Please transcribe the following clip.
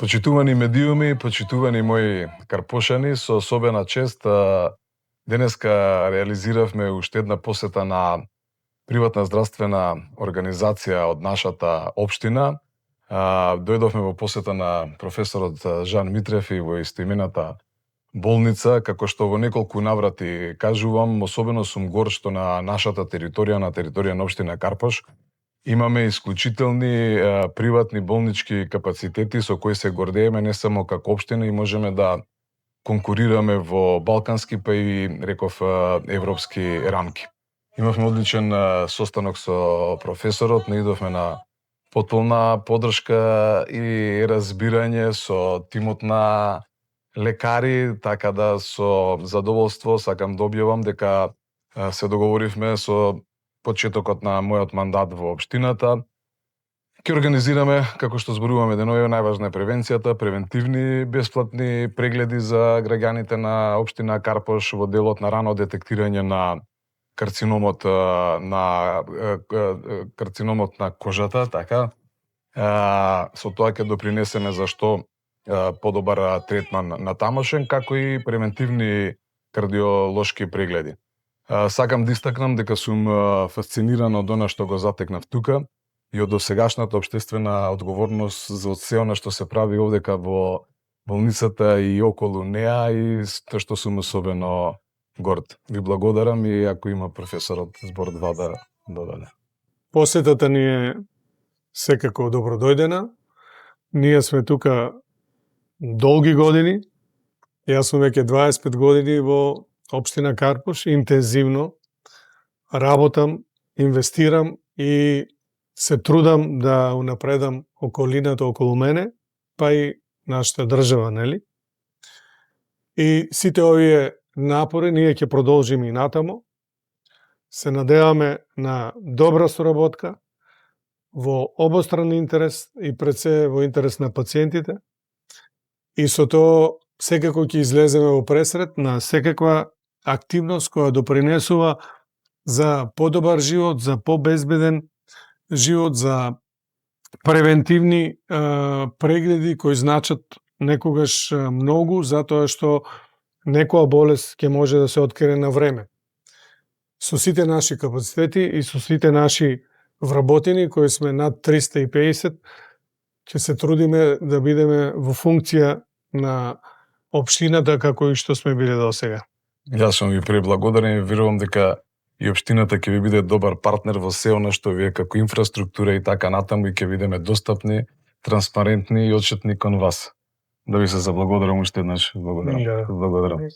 Почитувани медиуми, почитувани мои карпошани, со особена чест денеска реализиравме уште една посета на приватна здравствена организација од нашата општина. Дојдовме во посета на професорот Жан Митрев и во истоимената болница, како што во неколку наврати кажувам, особено сум горд што на нашата територија, на територија на општина Карпош, имаме исклучителни приватни болнички капацитети со кои се гордееме не само како општина и можеме да конкурираме во балкански, па и реков европски рамки. Имавме одличен состанок со професорот, наидовме на потполна поддршка и разбирање со тимот на лекари, така да со задоволство сакам да објавам дека се договоривме со почетокот на мојот мандат во општината. Ќе организираме, како што зборуваме денови, најважна е превенцијата, превентивни бесплатни прегледи за граѓаните на општина Карпош во делот на рано детектирање на карциномот на кожата, така. Со тоа ќе допринесеме за што подобар третман на тамошен, како и превентивни кардиолошки прегледи. Сакам да истакнам дека сум фасциниран од она што го затекнав тука и од досегашната општествена одговорност за се она што се прави овдека во болницата и околу неа и што сум особено горд. Ви благодарам и ако има професорот збор 2 да додаде. Посетата ни е секако добродојдена. Ние сме тука долги години. Јас сум веќе 25 години во општина Карпош, интензивно работам, инвестирам и се трудам да унапредам околината околу мене, па и нашата држава, нели? И сите овие напори ние ќе продолжиме и натамо. Се надеваме на добра соработка во обостран интерес и пред се во интерес на пациентите. И со тоа секако ќе излеземе во пресрет на секаква активност која допринесува за подобар живот, за побезбеден живот, за превентивни прегледи кои значат некогаш многу, затоа што некоја болест ќе може да се открие на време. Со сите наши капацитети и со сите наши вработени, кои сме над 350, ќе се трудиме да бидеме во функција на општината како и што сме биле досега. Јас сум ви преблагодарен и верувам дека и општината ќе ви биде добар партнер во се она што вие како инфраструктура и така натаму и ќе бидеме достапни, транспарентни и отчетни кон вас. Да ви се заблагодарам уште еднаш. Благодарам.